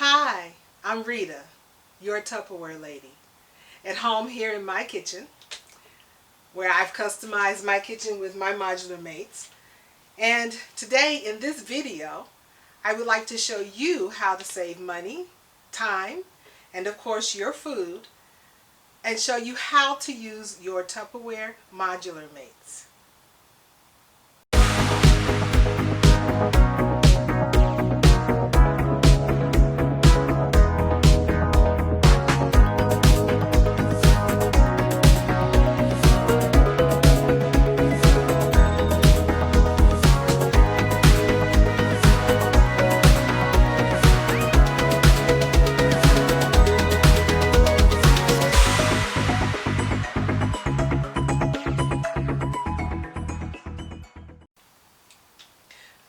Hi, I'm Rita, your Tupperware lady, at home here in my kitchen, where I've customized my kitchen with my modular mates. And today in this video, I would like to show you how to save money, time, and of course your food, and show you how to use your Tupperware Modular Mates.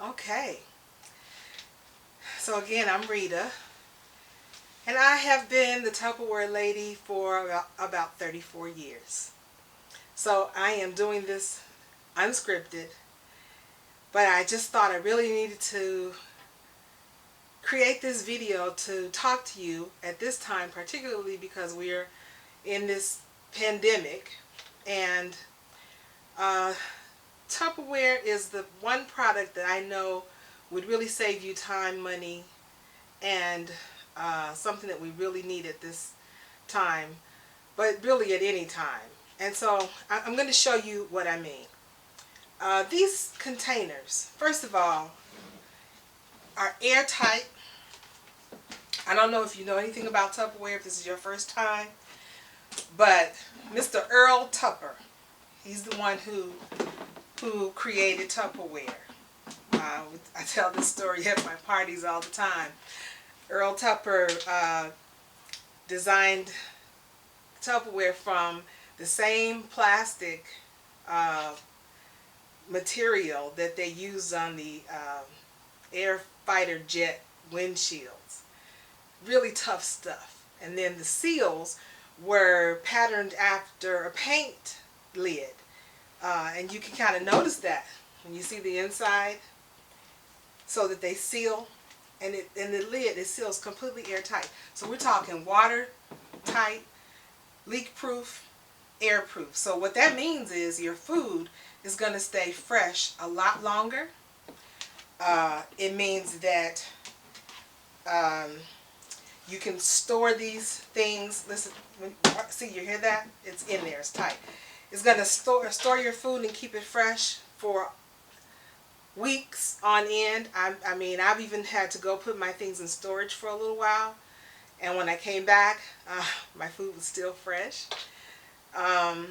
Okay, so again, I'm Rita, and I have been the Tupperware lady for about 34 years. So I am doing this unscripted, but I just thought I really needed to create this video to talk to you at this time, particularly because we're in this pandemic, and Tupperware is the one product that I know would really save you time, money, and something that we really need at this time, but really at any time. And so I'm going to show you what I mean. These containers, first of all, are airtight. I don't know if you know anything about Tupperware, if this is your first time, but Mr. Earl Tupper, he's the one who created Tupperware. I tell this story at my parties all the time. Earl Tupper designed Tupperware from the same plastic material that they used on the air fighter jet windshields. Really tough stuff. And then the seals were patterned after a paint lid. And you can kind of notice that when you see the inside, so that they seal, and the lid, it seals completely airtight. So we're talking watertight, leak-proof, airproof. So what that means is your food is going to stay fresh a lot longer. It means that you can store these things. Listen, see, you hear that? It's in there. It's tight. It's going to store your food and keep it fresh for weeks on end. I mean, I've even had to go put my things in storage for a little while, and when I came back, my food was still fresh. Not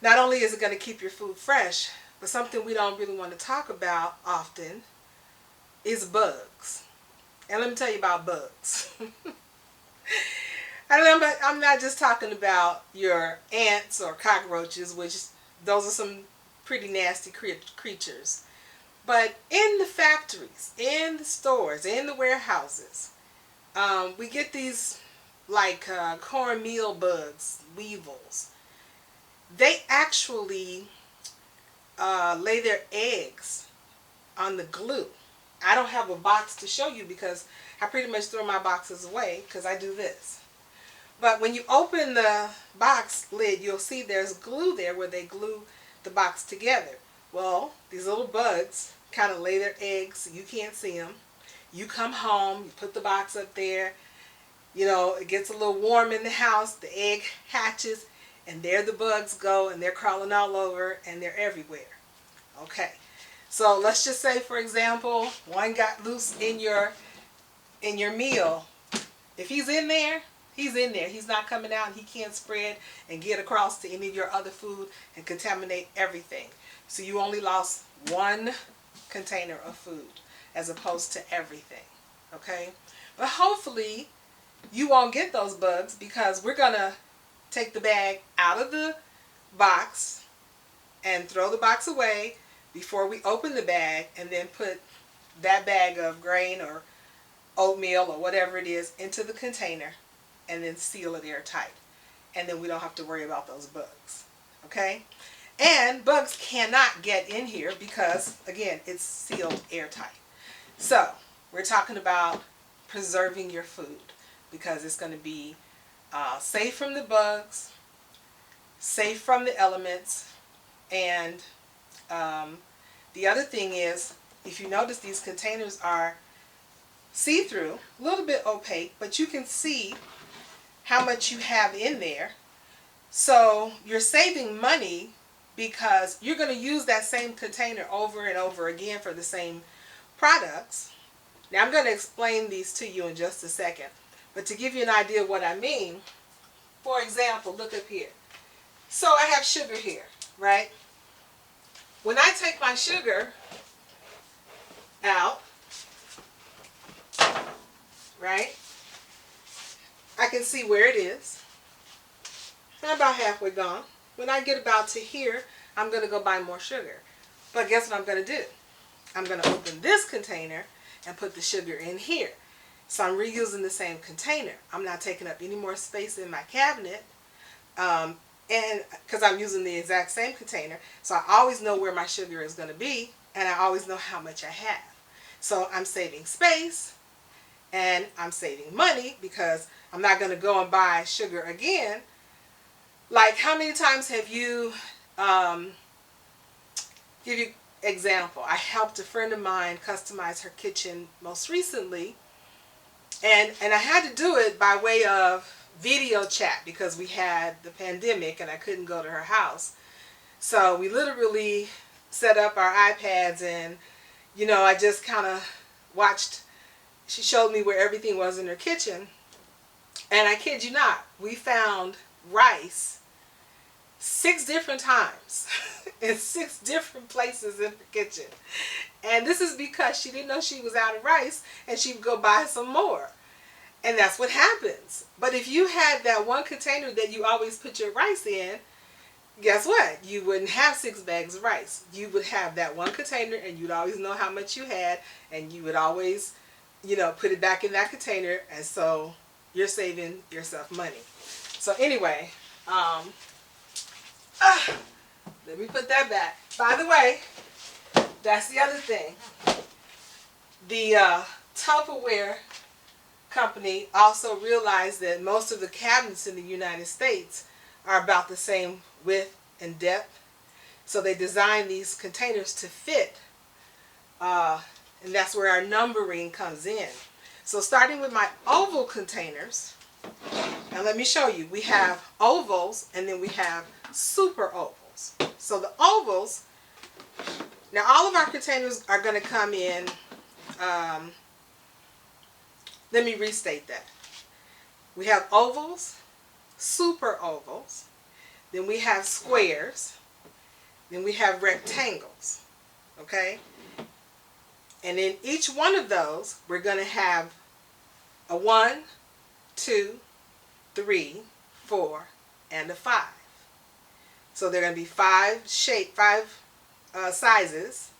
only is it going to keep your food fresh, but something we don't really want to talk about often is bugs. And let me tell you about bugs. I'm not just talking about your ants or cockroaches, which those are some pretty nasty creatures. But in the factories, in the stores, in the warehouses, we get these like cornmeal bugs, weevils. They actually lay their eggs on the glue. I don't have a box to show you because I pretty much throw my boxes away because I do this. But when you open the box lid, you'll see there's glue there where they glue the box together. Well, these little bugs kind of lay their eggs. You can't see them. You come home, you put the box up there. You know, it gets a little warm in the house. The egg hatches, and there the bugs go, and they're crawling all over, and they're everywhere. Okay, so let's just say, for example, one got loose in your meal. If he's in there, he's in there. He's not coming out, and he can't spread and get across to any of your other food and contaminate everything. So you only lost one container of food as opposed to everything. Okay? But hopefully you won't get those bugs, because we're going to take the bag out of the box and throw the box away before we open the bag, and then put that bag of grain or oatmeal or whatever it is into the container, and then seal it airtight. And then we don't have to worry about those bugs. Okay? And bugs cannot get in here because, again, it's sealed airtight. So we're talking about preserving your food, because it's going to be safe from the bugs, safe from the elements, and the other thing is, if you notice, these containers are see-through, a little bit opaque, but you can see how much you have in there. So you're saving money because you're going to use that same container over and over again for the same products. Now I'm going to explain these to you in just a second, but to give you an idea of what I mean, for example, look up here. So I have sugar here, right? When I take my sugar out, right, I can see where it is. I'm about halfway gone. When I get about to here, I'm going to go buy more sugar. But guess what I'm going to do? I'm going to open this container and put the sugar in here. So I'm reusing the same container. I'm not taking up any more space in my cabinet, and because I'm using the exact same container. So I always know where my sugar is going to be, and I always know how much I have. So I'm saving space, and I'm saving money, because I'm not going to go and buy sugar again. Like, how many times have you, give you example, I helped a friend of mine customize her kitchen most recently, and I had to do it by way of video chat because we had the pandemic and I couldn't go to her house. So we literally set up our iPads, and you know, I just kind of watched. She showed me where everything was in her kitchen, and I kid you not, we found rice 6 different times in 6 different places in her kitchen. And this is because she didn't know she was out of rice, and she would go buy some more. And that's what happens. But if you had that one container that you always put your rice in, guess what? You wouldn't have 6 bags of rice. You would have that one container, and you'd always know how much you had, and you would always, you know, put it back in that container, and so you're saving yourself money. So anyway, let me put that back. By the way, that's the other thing. The Tupperware company also realized that most of the cabinets in the United States are about the same width and depth. So they designed these containers to fit, and that's where our numbering comes in. So starting with my oval containers, now let me show you. We have ovals, and then we have super ovals. So the ovals, now all of our containers are going to come in, let me restate that. We have ovals, super ovals, then we have squares, then we have rectangles, okay? And in each one of those, we're going to have a 1, 2, 3, 4, and a 5. So there are going to be 5 sizes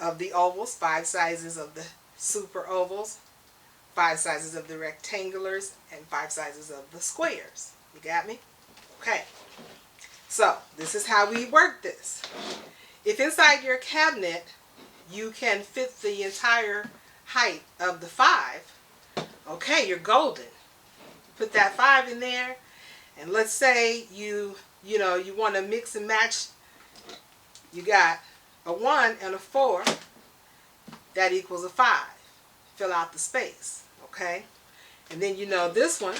of the ovals, 5 sizes of the super ovals, 5 sizes of the rectangulars, and 5 sizes of the squares. You got me? Okay. So this is how we work this. If inside your cabinet you can fit the entire height of the 5, okay, you're golden. Put that 5 in there, and let's say you want to mix and match. You got a 1 and a 4, that equals a 5. Fill out the space, okay? And then you know this one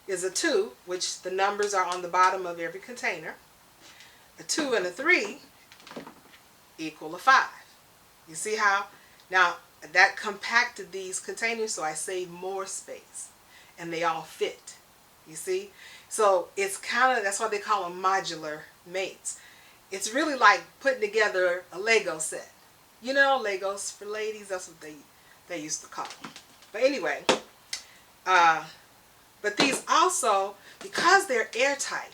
is a 2, which the numbers are on the bottom of every container. A 2 and a 3 equal a 5. You see how? Now that compacted these containers, so I save more space, and they all fit. You see? So it's kind of, that's why they call them modular mates. It's really like putting together a Lego set. You know, Legos for ladies, that's what they used to call them. But anyway, but these also, because they're airtight,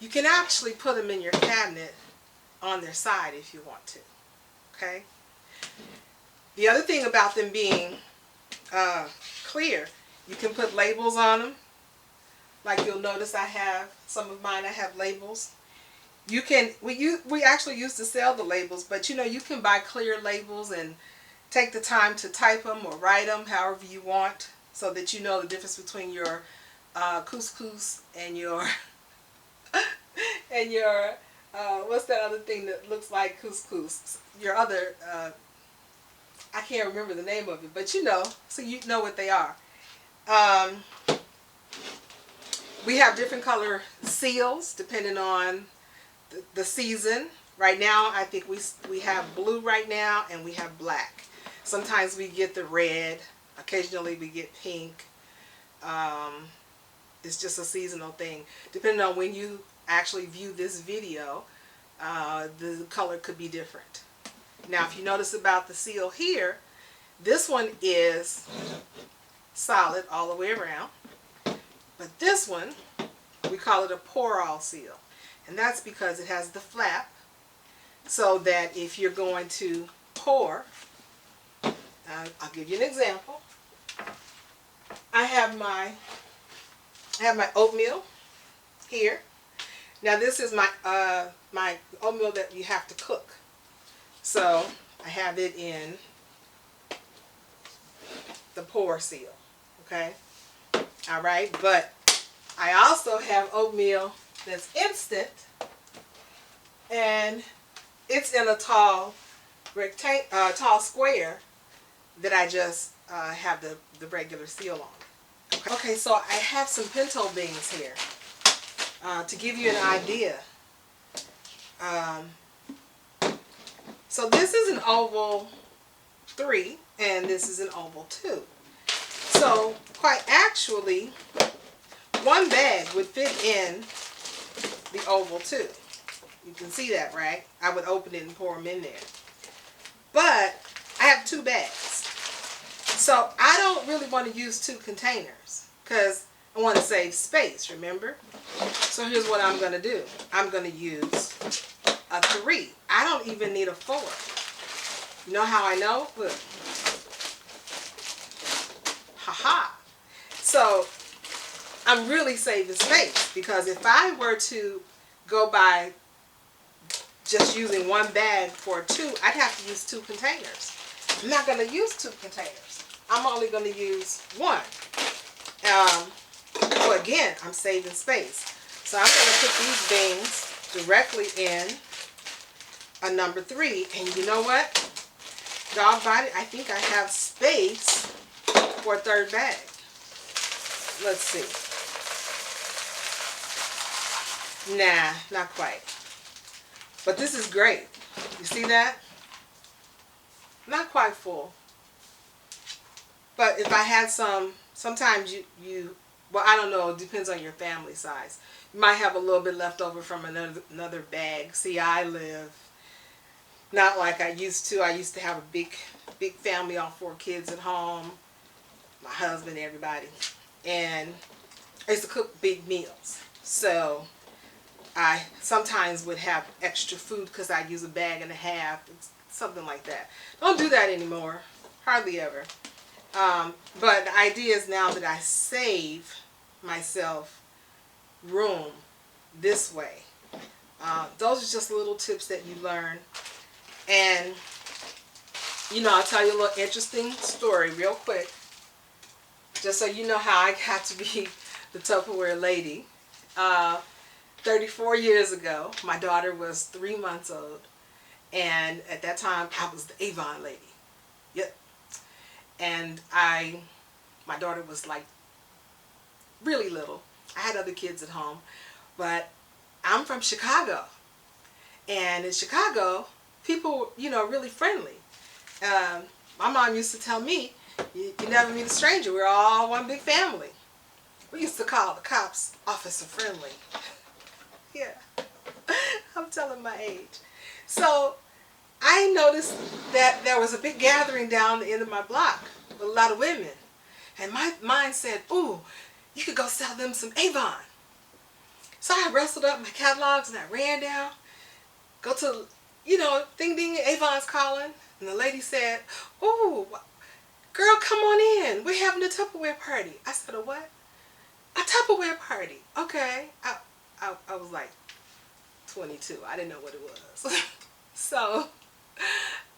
you can actually put them in your cabinet on their side if you want to. Okay? The other thing about them being clear, you can put labels on them. Like you'll notice I have, some of mine I have labels. We actually used to sell the labels, but you know, you can buy clear labels and take the time to type them or write them however you want, so that you know the difference between your couscous and your and your what's that other thing that looks like couscous? Your other I can't remember the name of it, but you know, so you know what they are. We have different color seals depending on the season. Right now, I think we have blue right now, and we have black. Sometimes we get the red. Occasionally we get pink. It's just a seasonal thing. Depending on when you actually view this video, the color could be different. Now, if you notice about the seal here, this one is solid all the way around. But this one, we call it a Poreal Seal. And that's because it has the flap, so that if you're going to pour, I'll give you an example. I have my oatmeal here. Now this is my my oatmeal that you have to cook. So I have it in the Poreal Seal. Okay. All right, but I also have oatmeal that's instant, and it's in a tall tall square that I just have the regular seal on. Okay, so I have some pinto beans here to give you an idea. So this is an oval 3, and this is an oval 2. So quite actually, one bag would fit in the oval 2. You can see that, right? I would open it and pour them in there. But I have 2 bags. So I don't really want to use 2 containers because I want to save space, remember? So here's what I'm going to do. I'm going to use a 3. I don't even need a 4. You know how I know? Look. Haha. So I'm really saving space, because if I were to go by just using 1 bag for 2, I'd have to use 2 containers. I'm not going to use 2 containers. I'm only going to use 1. So again, I'm saving space. So I'm going to put these beans directly in a number 3. And you know what? Doggone it, I think I have space for a 3rd bag. Let's see. Nah, not quite. But this is great. You see that? Not quite full. But if I had some, sometimes well, I don't know, it depends on your family size. You might have a little bit left over from another bag. See, I live not like I used to. I used to have a big family, all 4 kids at home, my husband, everybody. And I used to cook big meals. So I sometimes would have extra food because I use a bag and a half, something like that. Don't do that anymore, hardly ever. But the idea is now that I save myself room this way. Those are just little tips that you learn. And, you know, I'll tell you a little interesting story real quick, just so you know how I got to be the Tupperware lady. 34 years ago, my daughter was 3 months old, and at that time I was the Avon lady. Yep. And my daughter was like really little. I had other kids at home, but I'm from Chicago, and in Chicago, people, you know, really friendly. My mom used to tell me, you never meet a stranger. We're all one big family. We used to call the cops Officer Friendly. Yeah, I'm telling my age. So I noticed that there was a big gathering down the end of my block with a lot of women. And my mind said, ooh, you could go sell them some Avon. So I wrestled up my catalogs and I ran down, go to, you know, ding ding, Avon's calling. And the lady said, ooh, girl, come on in. We're having a Tupperware party. I said, a what? A Tupperware party. Okay. I was like 22. I didn't know what it was. So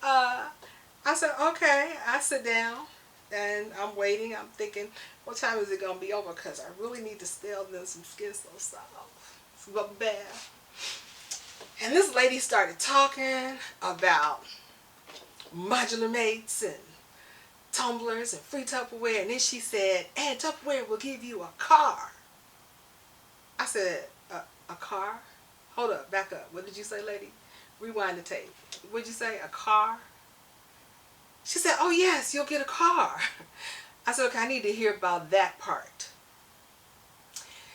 I I said, okay. I sit down and I'm waiting. I'm thinking, what time is it going to be over? Because I really need to steal them some skin so soft. Some bubble bath. And this lady started talking about modular mates and tumblers and free Tupperware. And then she said, and Tupperware will give you a car. I said, a car? Hold up, back up. What did you say, lady? Rewind the tape. What did you say? A car? She said, oh yes, you'll get a car. I said, okay, I need to hear about that part.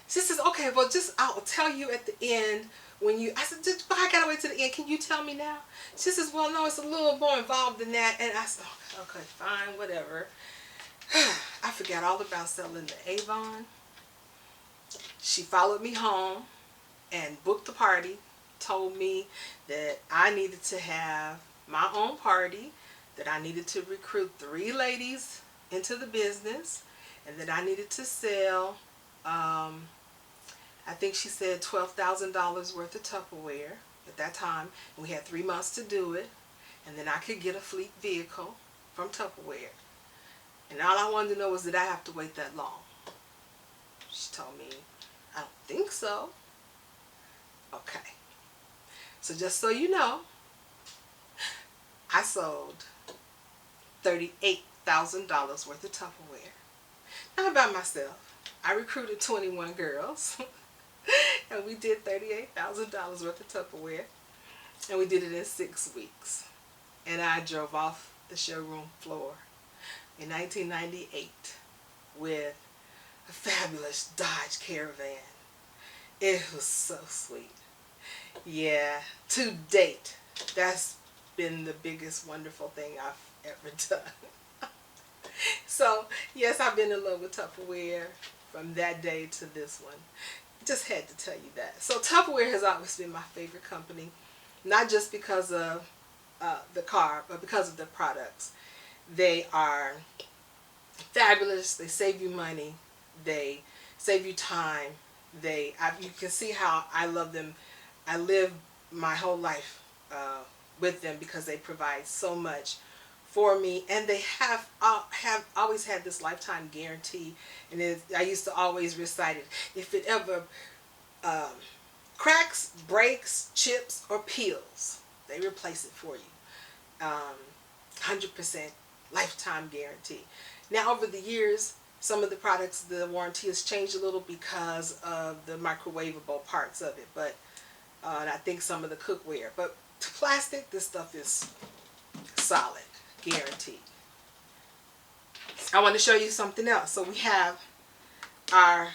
She says, okay, well, I'll tell you at the end when you, I said, I gotta wait to the end. Can you tell me now? She says, well, no, it's a little more involved than that. And I said, okay, fine, whatever. I forgot all about selling the Avon. She followed me home and booked the party, told me that I needed to have my own party, that I needed to recruit 3 ladies into the business, and that I needed to sell, I think she said $12,000 worth of Tupperware at that time. And we had 3 months to do it, and then I could get a fleet vehicle from Tupperware. And all I wanted to know was, did I have to wait that long? She told me, I don't think so. Okay. So just so you know, I sold $38,000 worth of Tupperware. Not about myself. I recruited 21 girls and we did $38,000 worth of Tupperware, and we did it in 6 weeks. And I drove off the showroom floor in 1998 with a fabulous Dodge Caravan. It was so sweet. Yeah, to date, that's been the biggest wonderful thing I've ever done. So, yes, I've been in love with Tupperware from that day to this one. Just had to tell you that. So Tupperware has always been my favorite company, not just because of the car, but because of the products. They are fabulous. They save you money. They save you time. You can see how I love them. I live my whole life with them because they provide so much for me, and they have always had this lifetime guarantee. And I used to always recite it: if it ever cracks, breaks, chips, or peels, they replace it for you. 100% lifetime guarantee. Now, over the years, some of the products, the warranty has changed a little because of the microwavable parts of it, but and I think some of the cookware. But to plastic, this stuff is solid, guaranteed. I want to show you something else. So we have our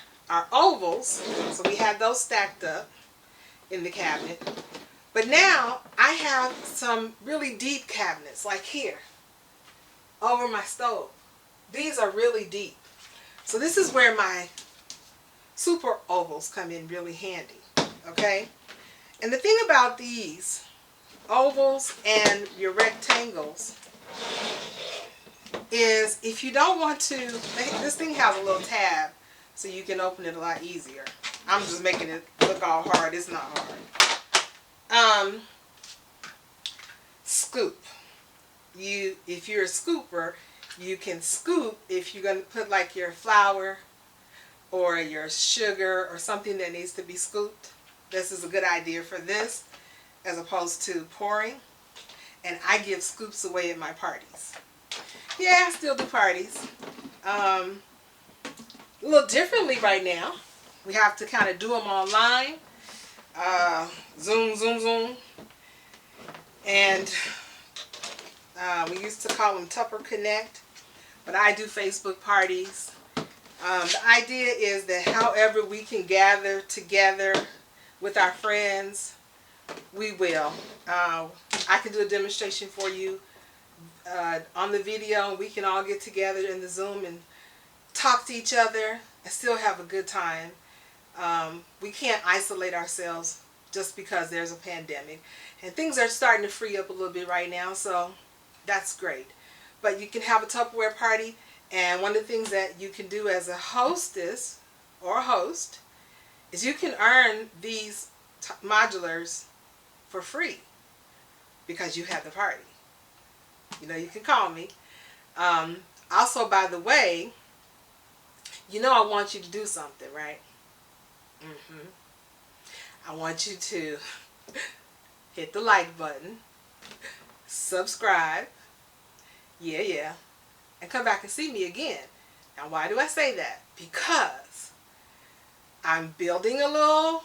ovals. So we have those stacked up in the cabinet. But now I have some really deep cabinets, like here, over my stove. These are really deep. So this is where my super ovals come in really handy, okay? And the thing about these ovals and your rectangles is, if you don't want to, this thing has a little tab so you can open it a lot easier. I'm just making it look all hard. It's not hard. Scoop. If you're a scooper, you can scoop if you're going to put like your flour or your sugar or something that needs to be scooped. This is a good idea for this as opposed to pouring. And I give scoops away at my parties. Yeah, I still do parties. A little differently right now. We have to kind of do them online. Zoom, zoom, zoom. And we used to call them Tupper Connect, but I do Facebook parties. The idea is that however we can gather together with our friends, we will. I can do a demonstration for you on the video. We can all get together in the Zoom and talk to each other and still have a good time. We can't isolate ourselves just because there's a pandemic. And things are starting to free up a little bit right now, so that's great. But you can have a Tupperware party, and one of the things that you can do as a hostess or host is you can earn these modulars for free because you have the party. You know, you can call me. Also, by the way, you know I want you to do something, right? I want you to hit the like button, subscribe, yeah, and come back and see me again. Now, why do I say that? Because I'm building a little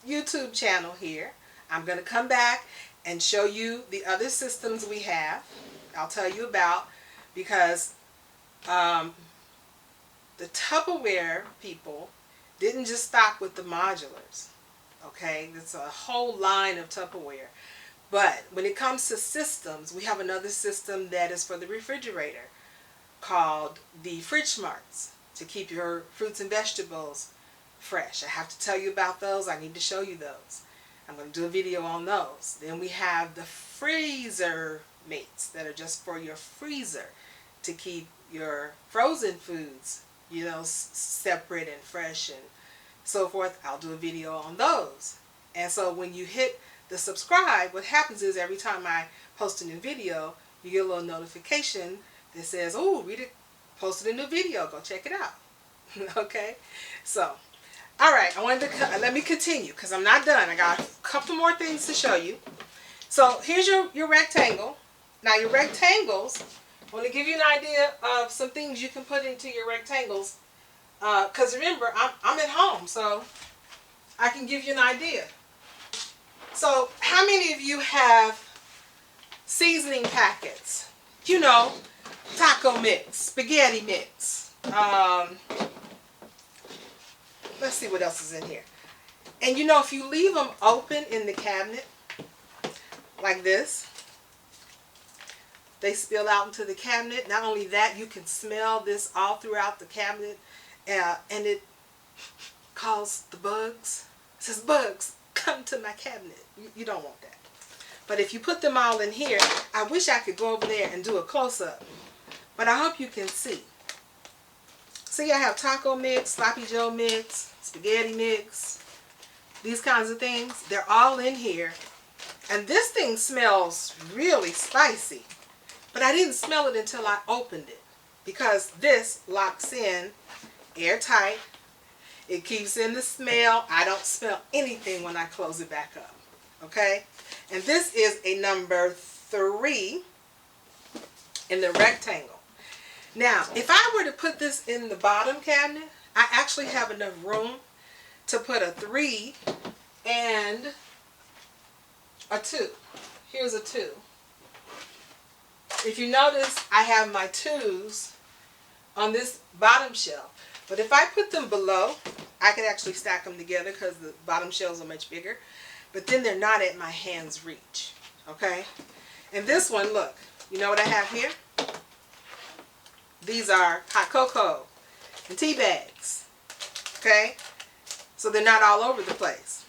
YouTube channel here. I'm going to come back and show you the other systems we have. I'll tell you about, because the Tupperware people didn't just stop with the modulars. Okay, there's a whole line of Tupperware. But when it comes to systems, we have another system that is for the refrigerator called the Fridge Smarts, to keep your fruits and vegetables fresh. I have to tell you about those. I need to show you those. I'm going to do a video on those. Then we have the freezer mates that are just for your freezer, to keep your frozen foods, you know, separate and fresh and so forth. I'll do a video on those. And so when you hit the subscribe, what happens is every time I post a new video, you get a little notification that says, oh, Rita posted a new video, go check it out. Okay, so all right, let me continue, because I'm not done. I got a couple more things to show you. So here's your rectangle. Now your rectangles, I want to give you an idea of some things you can put into your rectangles, because remember, I'm at home, so I can give you an idea. So how many of you have seasoning packets? You know, taco mix, spaghetti mix. Let's see what else is in here. And you know, if you leave them open in the cabinet like this, they spill out into the cabinet. Not only that, you can smell this all throughout the cabinet, and it calls the bugs. It says, bugs, come to my cabinet. You don't want that. But if you put them all in here, I wish I could go over there and do a close-up, but I hope you can see. See, I have taco mix, sloppy joe mix, spaghetti mix, these kinds of things. They're all in here. And this thing smells really spicy, but I didn't smell it until I opened it, because this locks in airtight. It keeps in the smell. I don't smell anything when I close it back up. Okay? And this is a number 3 in the rectangle. Now, if I were to put this in the bottom cabinet, I actually have enough room to put a 3 and a 2. Here's a 2. If you notice, I have my 2s on this bottom shelf. But if I put them below, I could actually stack them together, because the bottom shelves are much bigger. But then they're not at my hand's reach. Okay? And this one, look, you know what I have here? These are hot cocoa and tea bags. Okay? So they're not all over the place.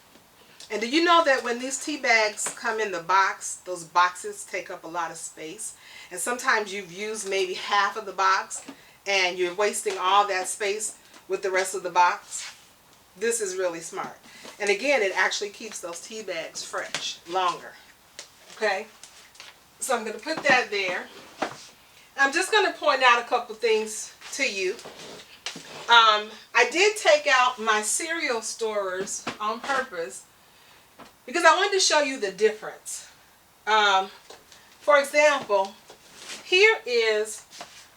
And do you know that when these tea bags come in the box, those boxes take up a lot of space? And sometimes you've used maybe half of the box, and you're wasting all that space with the rest of the box. This is really smart. And again, it actually keeps those tea bags fresh longer. Okay? So I'm going to put that there. I'm just going to point out a couple things to you. I did take out my cereal storers on purpose, because I wanted to show you the difference. For example, here is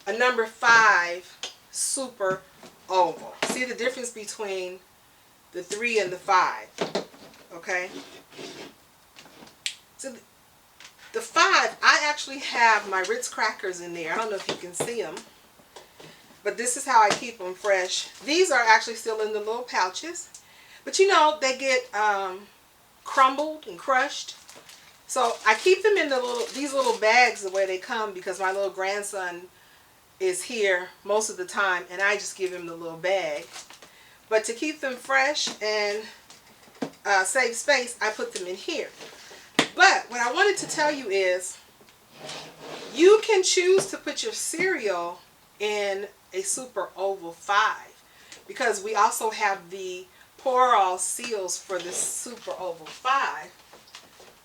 a number 5 super oval. See the difference between the 3 and the 5? Okay? So the 5, I actually have my Ritz crackers in there. I don't know if you can see them, but this is how I keep them fresh. These are actually still in the little pouches, but you know, they get crumbled and crushed. So I keep them in these little bags the way they come, because my little grandson is here most of the time, and I just give him the little bag. But to keep them fresh and save space, I put them in here. But what I wanted to tell you is, you can choose to put your cereal in a super oval 5, because we also have the Poreal Seals for this super oval 5.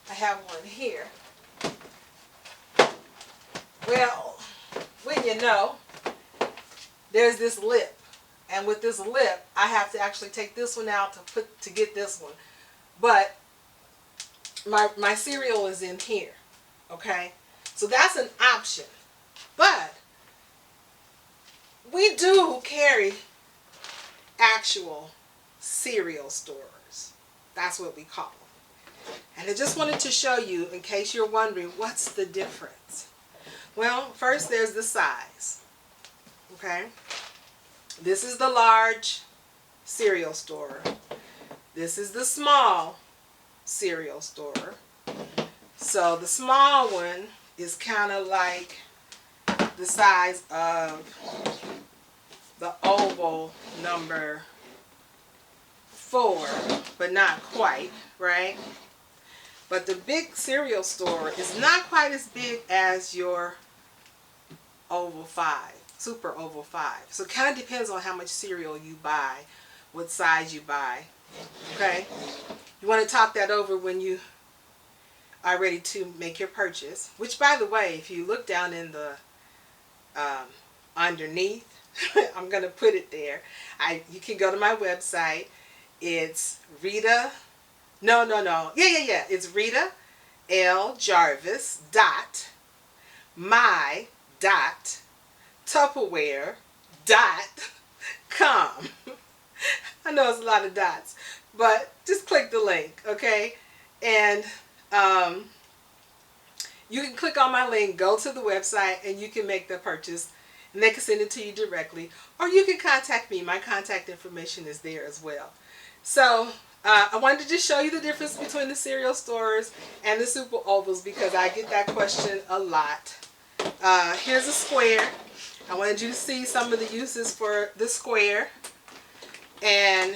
I have one here. Well, when you know, there's this lip. And with this lip, I have to actually take this one out to get this one. But my cereal is in here. Okay? So that's an option. But we do carry actual cereal stores. That's what we call them. And I just wanted to show you, in case you're wondering, what's the difference? Well, first there's the size. Okay? This is the large cereal store. This is the small cereal store. So the small one is kind of like the size of the oval number 4, but not quite, right? But the big cereal store is not quite as big as your oval 5, super oval 5. So it kind of depends on how much cereal you buy, what size you buy, okay? You want to talk that over when you are ready to make your purchase, which, by the way, if you look down in the underneath, I'm going to put it there. You can go to my website. It's Rita. No. Yeah. It's RitaLJarvis Tupperware.com. I know it's a lot of dots, but just click the link, okay? And you can click on my link, go to the website, and you can make the purchase. And they can send it to you directly. Or you can contact me. My contact information is there as well. So I wanted to just show you the difference between the cereal stores and the super ovals, because I get that question a lot. Here's a square. I wanted you to see some of the uses for the square. And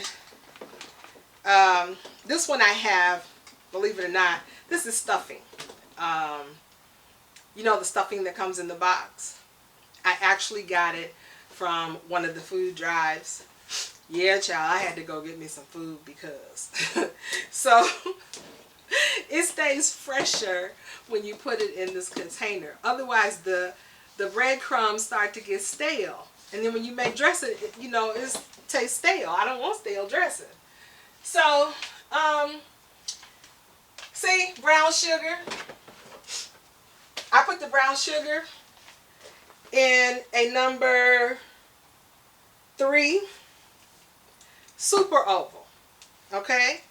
this one I have, believe it or not, this is stuffing. You know, the stuffing that comes in the box. I actually got it from one of the food drives. Yeah, child, I had to go get me some food because. So, it stays fresher when you put it in this container. Otherwise, the breadcrumbs start to get stale. And then when you make dressing, you know, it tastes stale. I don't want stale dressing. So, see, brown sugar. I put the brown sugar in a number 3 super oval. Okay?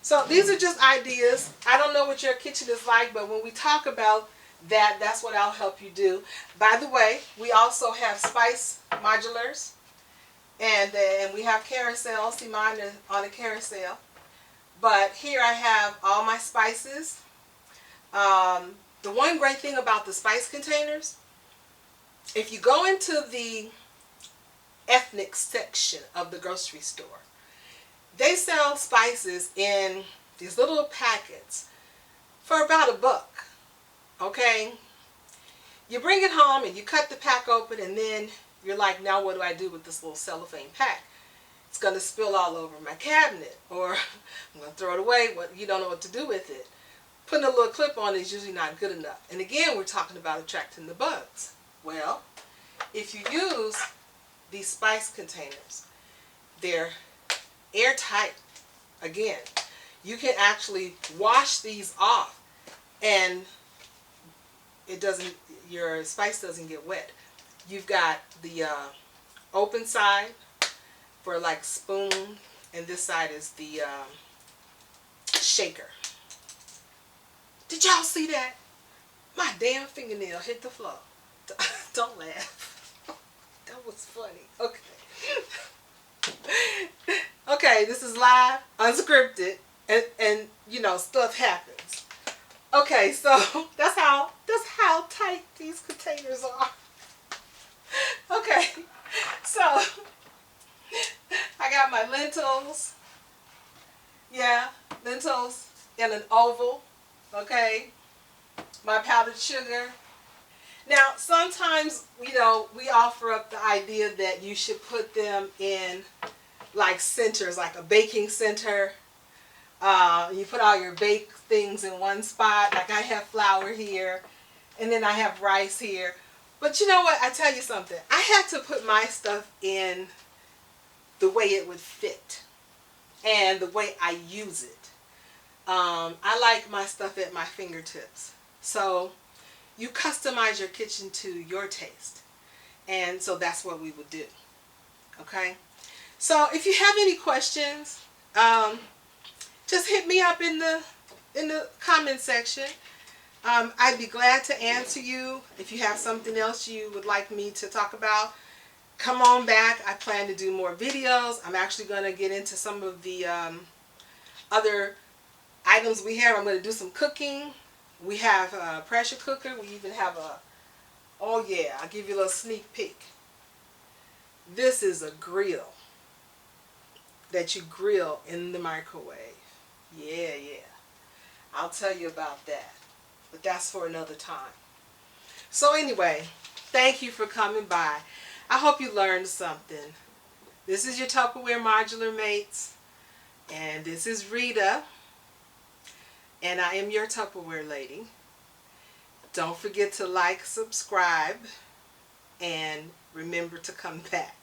So these are just ideas. I don't know what your kitchen is like, but when we talk about that, that's what I'll help you do. By the way, we also have spice modulars, and then we have carousel. See mine on a carousel. But here I have all my spices. The one great thing about the spice containers, if you go into the ethnic section of the grocery store, they sell spices in these little packets for about $1. Okay? You bring it home and you cut the pack open, and then you're like, now what do I do with this little cellophane pack? It's going to spill all over my cabinet, or I'm going to throw it away. You don't know what to do with it. Putting a little clip on is usually not good enough. And again, we're talking about attracting the bugs. Well, if you use these spice containers, they're airtight. Again, you can actually wash these off, and your spice doesn't get wet. You've got the open side for like spoon, and this side is the shaker. Did y'all see that? My damn fingernail hit the floor. Don't laugh. That was funny. Okay. Okay, this is live, unscripted, and you know, stuff happens. Okay, so that's how tight these containers are. Okay, so I got my lentils. Yeah, lentils in an oval. Okay, my powdered sugar. Now, sometimes, you know, we offer up the idea that you should put them in like centers, like a baking center. You put all your baked things in one spot. Like I have flour here, And then I have rice here. But you know what? I tell you something. I had to put my stuff in the way it would fit and the way I use it. I like my stuff at my fingertips. So you customize your kitchen to your taste. And so that's what we would do. Okay? So if you have any questions, just hit me up in the comment section. I'd be glad to answer you. If you have something else you would like me to talk about, come on back. I plan to do more videos. I'm actually going to get into some of the other items we have. I'm going to do some cooking. We have a pressure cooker. We even have oh yeah, I'll give you a little sneak peek. This is a grill that you grill in the microwave. Yeah, yeah. I'll tell you about that. But that's for another time. So anyway, thank you for coming by. I hope you learned something. This is your Tupperware Modular Mates. And this is Rita. And I am your Tupperware lady. Don't forget to like, subscribe, and remember to come back.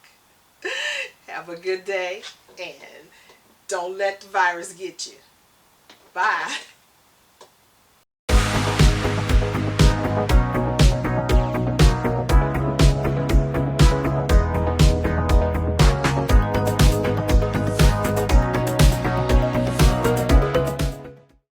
Have a good day, and don't let the virus get you. Bye.